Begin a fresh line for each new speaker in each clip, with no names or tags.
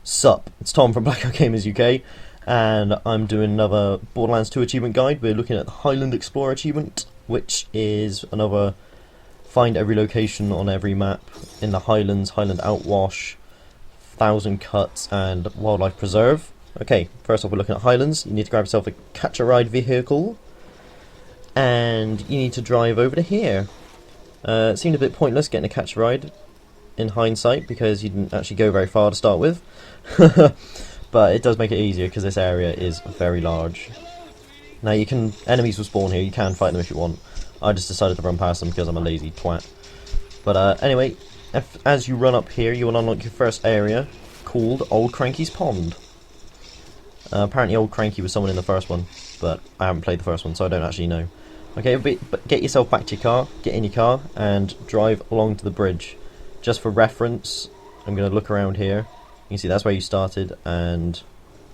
Sup, it's Tom from BlackoutGamersUK, and I'm doing another Borderlands 2 achievement guide. We're looking at the Highland Explorer achievement, which is another find every location on every map in the Highlands, Highland Outwash, 1,000 Cuts, and Wildlife Preserve. Okay, first off we're looking at Highlands. You need to grab yourself a catch-a-ride vehicle, and you need to drive over to here. It seemed a bit pointless getting a catch-a-ride in hindsight, because you didn't actually go very far to start with. But it does make it easier because this area is very large. Now enemies will spawn here, you can fight them if you want. I just decided to run past them because I'm a lazy twat. But anyway, as you run up here you will unlock your first area called Old Cranky's Pond. Apparently Old Cranky was someone in the first one, but I haven't played the first one so I don't actually know. Okay, but get yourself back to your car, get in your car and drive along to the bridge. Just for reference, I'm going to look around here. You can see that's where you started, and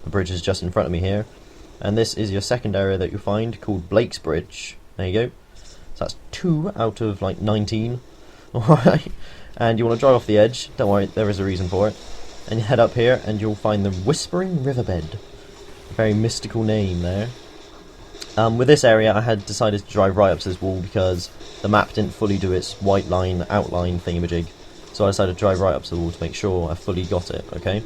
the bridge is just in front of me here. And this is your second area that you'll find, called Blake's Bridge. There you go. So that's 2 out of like 19. Alright. And you want to drive off the edge. Don't worry, there is a reason for it. And you head up here, and you'll find the Whispering Riverbed. A very mystical name there. With this area, I had decided to drive right up to this wall because the map didn't fully do its white line outline thingamajig. So I decided to drive right up to the wall to make sure I fully got it, okay?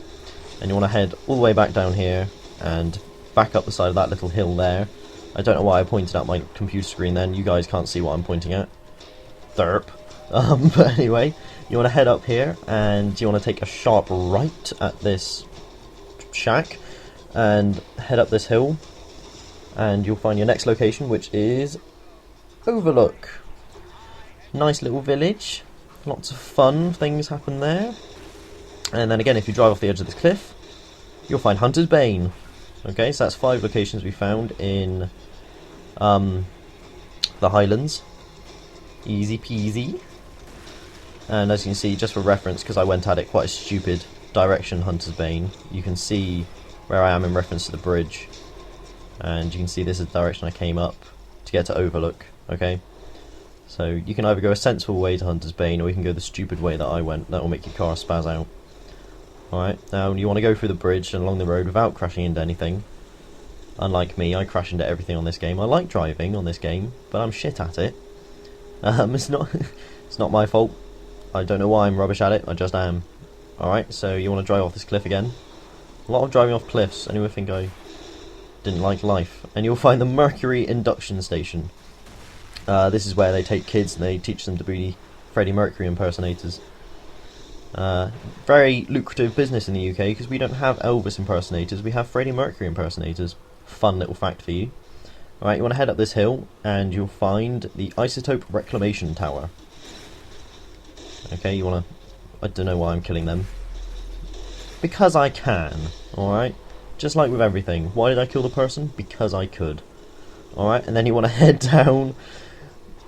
And you want to head all the way back down here and back up the side of that little hill there. I don't know why I pointed at my computer screen then, you guys can't see what I'm pointing at. Derp. But anyway, you want to head up here and you want to take a sharp right at this shack and head up this hill. And you'll find your next location, which is Overlook. Nice little village. Lots of fun things happen there. And then again, if you drive off the edge of this cliff, you'll find Hunter's Bane. Okay, so that's 5 locations we found in the Highlands. Easy peasy. And as you can see, just for reference, because I went at it quite a stupid direction, Hunter's Bane, you can see where I am in reference to the bridge. And you can see this is the direction I came up to get to Overlook. Okay. So you can either go a sensible way to Hunter's Bane, or you can go the stupid way that I went. That will make your car spaz out. Alright, now you want to go through the bridge and along the road without crashing into anything. Unlike me, I crash into everything on this game. I like driving on this game, but I'm shit at it. It's not my fault. I don't know why I'm rubbish at it, I just am. Alright, so you want to drive off this cliff again. A lot of driving off cliffs, anyone think I didn't like life. And you'll find the Mercury Induction Station. This is where they take kids and they teach them to be Freddie Mercury impersonators. Very lucrative business in the UK because we don't have Elvis impersonators, we have Freddie Mercury impersonators. Fun little fact for you. Alright, you want to head up this hill and you'll find the Isotope Reclamation Tower. Okay, you want to... I don't know why I'm killing them. Because I can, alright? Just like with everything. Why did I kill the person? Because I could. Alright, and then you want to head down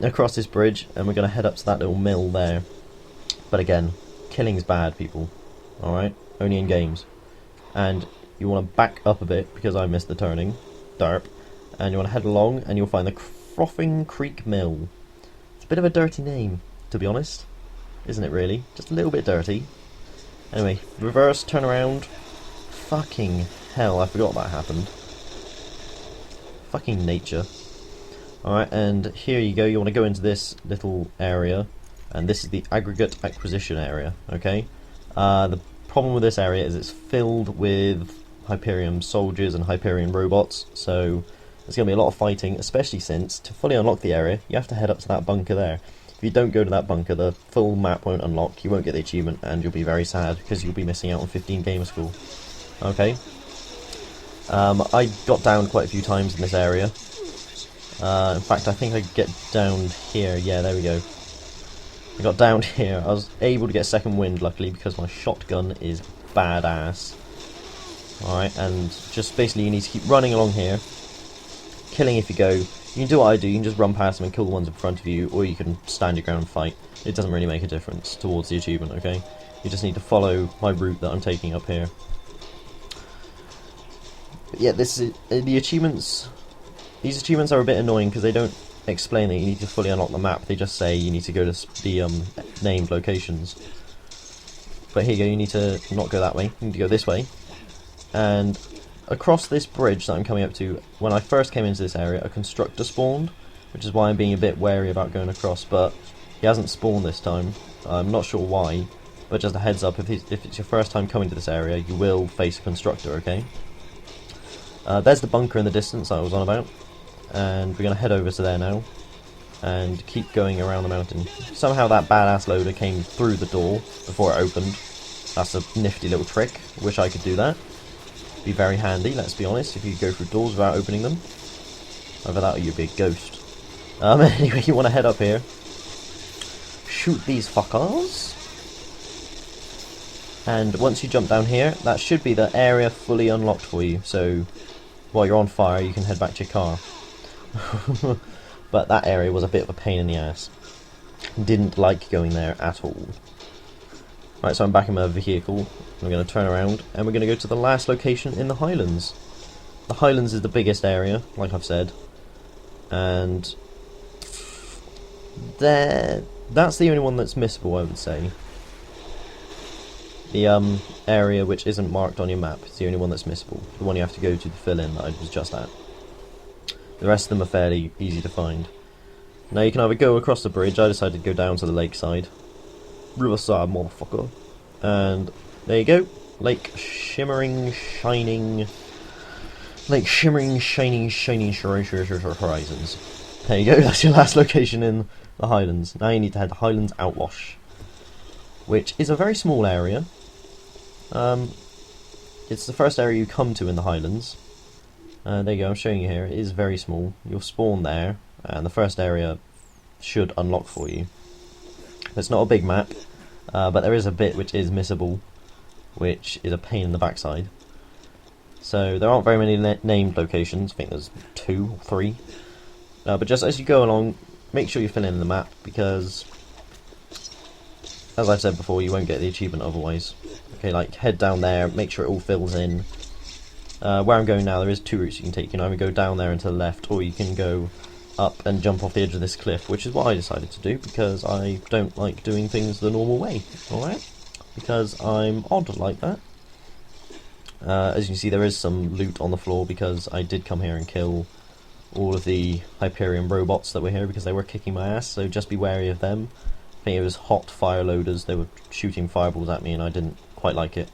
across this bridge, and we're going to head up to that little mill there. But again, killing's bad, people. Alright? Only in games. And you want to back up a bit, because I missed the turning. Derp. And you want to head along, and you'll find the Frothing Creek Mill. It's a bit of a dirty name, to be honest. Isn't it really? Just a little bit dirty. Anyway, reverse, turn around. Fucking hell, I forgot that happened. Fucking nature. Alright, and here you go, you want to go into this little area, and this is the aggregate acquisition area, okay? The problem with this area is it's filled with Hyperion soldiers and Hyperion robots, so there's going to be a lot of fighting, especially since, to fully unlock the area, you have to head up to that bunker there. If you don't go to that bunker, the full map won't unlock, you won't get the achievement, and you'll be very sad, because you'll be missing out on 15 Gamer School. Okay? I got down quite a few times in this area. In fact, I think I get down here. Yeah, there we go. I got down here. I was able to get second wind, luckily, because my shotgun is badass. Alright, and just basically you need to keep running along here. Killing if you go. You can do what I do, you can just run past them and kill the ones in front of you, or you can stand your ground and fight. It doesn't really make a difference towards the achievement, okay? You just need to follow my route that I'm taking up here. But yeah, this is the achievements. These achievements are a bit annoying because they don't explain that you need to fully unlock the map. They just say you need to go to the named locations. But here you go, you need to not go that way, you need to go this way. And across this bridge that I'm coming up to, when I first came into this area, a constructor spawned, which is why I'm being a bit wary about going across, but he hasn't spawned this time. I'm not sure why, but just a heads up, if it's your first time coming to this area, you will face a constructor, okay? There's the bunker in the distance I was on about, and we're going to head over to there now, and keep going around the mountain. Somehow that badass loader came through the door before it opened. That's a nifty little trick. Wish I could do that. Be very handy, let's be honest, if you could go through doors without opening them. Either that or you'd be a ghost. Anyway, you want to head up here. Shoot these fuckers. And once you jump down here, that should be the area fully unlocked for you. So, while you're on fire, you can head back to your car. But that area was a bit of a pain in the ass. Didn't like going there at all. Right, so I'm back in my vehicle. I'm going to turn around, and we're going to go to the last location in the Highlands. The Highlands is the biggest area, like I've said. And that's the only one that's missable, I would say. The area which isn't marked on your map is the only one that's missable. The one you have to go to fill in that I was just at. The rest of them are fairly easy to find. Now you can either go across the bridge. I decided to go down to the lakeside. Riverside, motherfucker. And there you go. Lake shimmering, shining, horizons. There you go, that's your last location in the Highlands. Now you need to head to Highlands Outwash, which is a very small area. It's the first area you come to in the Highlands. There you go, I'm showing you here. It is very small. You'll spawn there, and the first area should unlock for you. It's not a big map, but there is a bit which is missable, which is a pain in the backside. So there aren't very many named locations. I think there's 2 or 3. But just as you go along, make sure you fill in the map, because, as I've said before, you won't get the achievement otherwise. Okay, like, head down there, make sure it all fills in. Where I'm going now, there is 2 routes you can take. You can either go down there and to the left, or you can go up and jump off the edge of this cliff, which is what I decided to do, because I don't like doing things the normal way, alright? Because I'm odd like that. As you can see, there is some loot on the floor, because I did come here and kill all of the Hyperion robots that were here, because they were kicking my ass, so just be wary of them. I think it was hot fire loaders. They were shooting fireballs at me, and I didn't quite like it.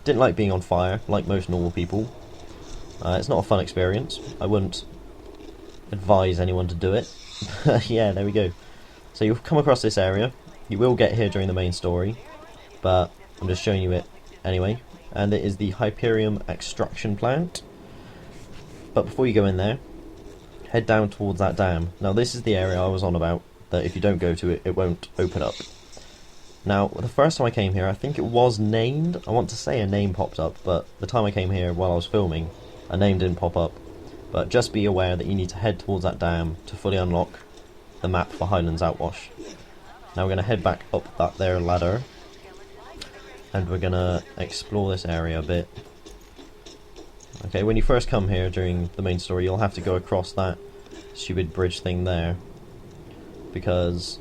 Didn't like being on fire, like most normal people. It's not a fun experience. I wouldn't advise anyone to do it. Yeah, there we go. So you'll come across this area. You will get here during the main story, but I'm just showing you it anyway. And it is the Hyperion extraction plant. But before you go in there, head down towards that dam. Now this is the area I was on about, that if you don't go to it, it won't open up. Now, the first time I came here, I think it was named. I want to say a name popped up, but the time I came here while I was filming, a name didn't pop up. But just be aware that you need to head towards that dam to fully unlock the map for Highlands Outwash. Now we're going to head back up that there ladder, and we're going to explore this area a bit. Okay, when you first come here during the main story, you'll have to go across that stupid bridge thing there, because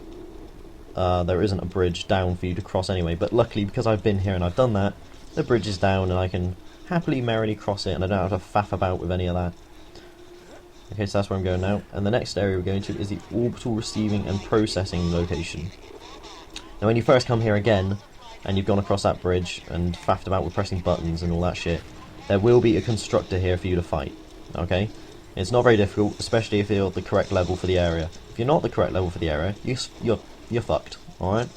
there isn't a bridge down for you to cross anyway. But luckily, because I've been here and I've done that, the bridge is down and I can happily merrily cross it, and I don't have to faff about with any of that. Okay, so that's where I'm going now. And the next area we're going to is the orbital receiving and processing location. Now when you first come here again, and you've gone across that bridge and faffed about with pressing buttons and all that shit, there will be a constructor here for you to fight. Okay? It's not very difficult, especially if you're the correct level for the area. If you're not the correct level for the area, you're fucked. Alright?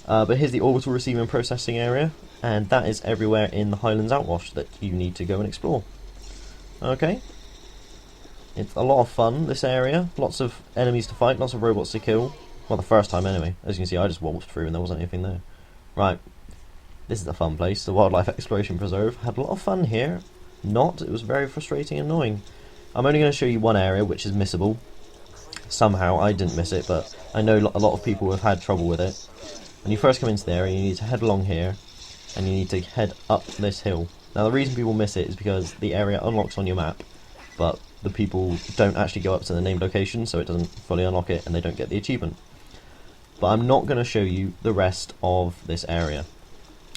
But here's the orbital receiving and processing area, and that is everywhere in the Highlands Outwash that you need to go and explore. Okay? It's a lot of fun, this area. Lots of enemies to fight, lots of robots to kill. Well, the first time anyway. As you can see, I just walked through and there wasn't anything there. Right. This is a fun place, the Wildlife Exploration Preserve. Had a lot of fun here. It was very frustrating and annoying. I'm only going to show you one area which is missable. Somehow, I didn't miss it, but I know a lot of people have had trouble with it. When you first come into the area, you need to head along here, and you need to head up this hill. Now the reason people miss it is because the area unlocks on your map, but the people don't actually go up to the named location, so it doesn't fully unlock it, and they don't get the achievement. But I'm not going to show you the rest of this area.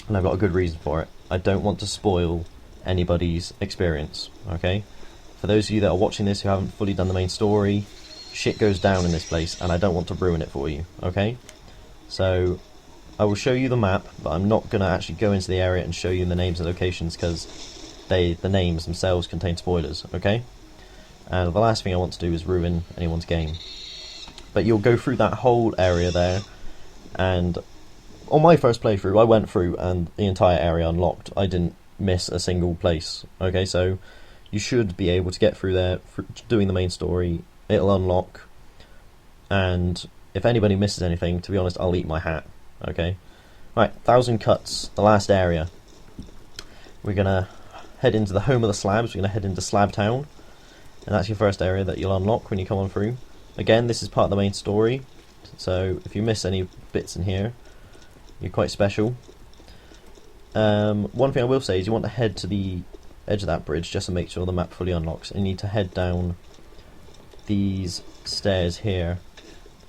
and I've got a good reason for it. I don't want to spoil anybody's experience, okay? For those of you that are watching this who haven't fully done the main story, shit goes down in this place, and I don't want to ruin it for you, okay? So, I will show you the map, but I'm not going to actually go into the area and show you the names and locations, because the names themselves contain spoilers, okay? And the last thing I want to do is ruin anyone's game. But you'll go through that whole area there, and on my first playthrough, I went through and the entire area unlocked. I didn't miss a single place, okay? So, you should be able to get through there, doing the main story. It'll unlock, and if anybody misses anything, to be honest, I'll eat my hat, okay? Right, 1,000 Cuts, the last area. We're going to head into the home of the slabs. We're going to head into Slab Town, and that's your first area that you'll unlock when you come on through. Again, this is part of the main story, so if you miss any bits in here, you're quite special. One thing I will say is you want to head to the edge of that bridge just to make sure the map fully unlocks, and you need to head down these stairs here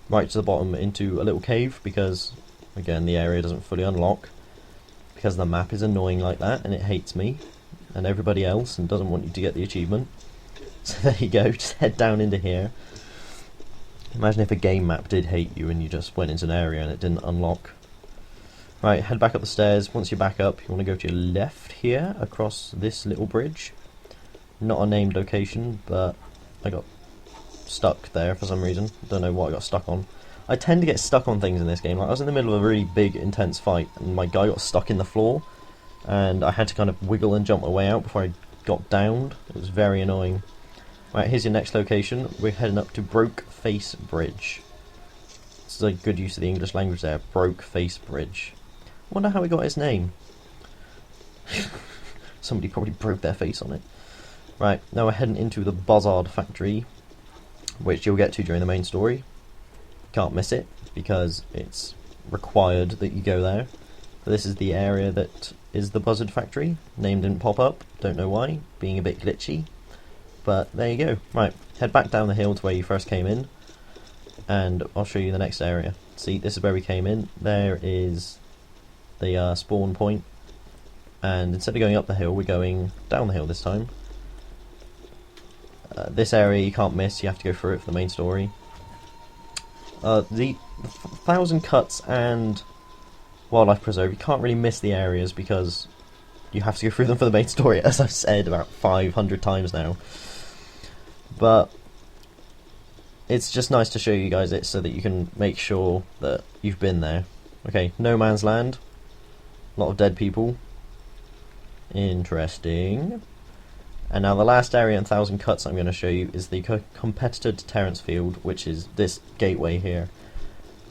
right to the bottom into a little cave, because again the area doesn't fully unlock because the map is annoying like that, and it hates me and everybody else and doesn't want you to get the achievement. So there you go, just head down into here. Imagine if a game map did hate you and you just went into an area and it didn't unlock. Right, head back up the stairs. Once you're back up, you want to go to your left here, across this little bridge. Not a named location, but I got stuck there for some reason. Don't know what I got stuck on. I tend to get stuck on things in this game. Like, I was in the middle of a really big, intense fight, and my guy got stuck in the floor, and I had to kind of wiggle and jump my way out before I got downed. It was very annoying. Right, here's your next location. We're heading up to Broke Face Bridge. This is a good use of the English language there. Broke Face Bridge. Wonder how he got his name. Somebody probably broke their face on it. Right, now we're heading into the Buzzard Factory, which you'll get to during the main story. Can't miss it, because it's required that you go there. But this is the area that is the Buzzard Factory. Name didn't pop up, don't know why, being a bit glitchy. But there you go. Right, head back down the hill to where you first came in, and I'll show you the next area. See, this is where we came in. There is the spawn point, and instead of going up the hill, we're going down the hill this time. This area you can't miss, you have to go through it for the main story. The 1,000 Cuts and Wildlife Preserve, you can't really miss the areas because you have to go through them for the main story, as I've said about 500 times now. But it's just nice to show you guys it so that you can make sure that you've been there. Okay, No Man's Land. A lot of dead people. Interesting. And now the last area in 1,000 Cuts I'm going to show you is the competitor deterrence field, which is this gateway here.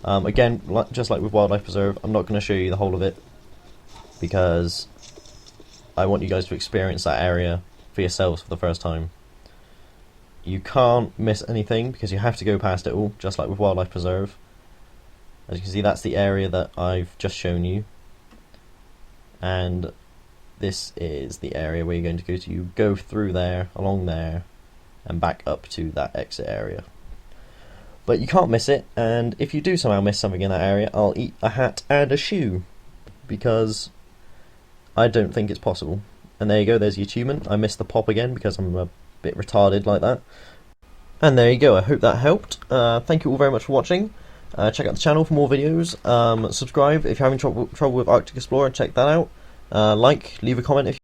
Again, just like with Wildlife Preserve, I'm not going to show you the whole of it, because I want you guys to experience that area for yourselves for the first time. You can't miss anything because you have to go past it all, just like with Wildlife Preserve. As you can see, that's the area that I've just shown you. And this is the area where you're going to go to. You go through there, along there, and back up to that exit area. But you can't miss it, and if you do somehow miss something in that area, I'll eat a hat and a shoe, because I don't think it's possible. And there you go, there's the achievement. I missed the pop again because I'm a bit retarded like that. And there you go, I hope that helped. Thank you all very much for watching. Check out the channel for more videos. Subscribe if you're having trouble with Arctic Explorer, check that out. Leave a comment if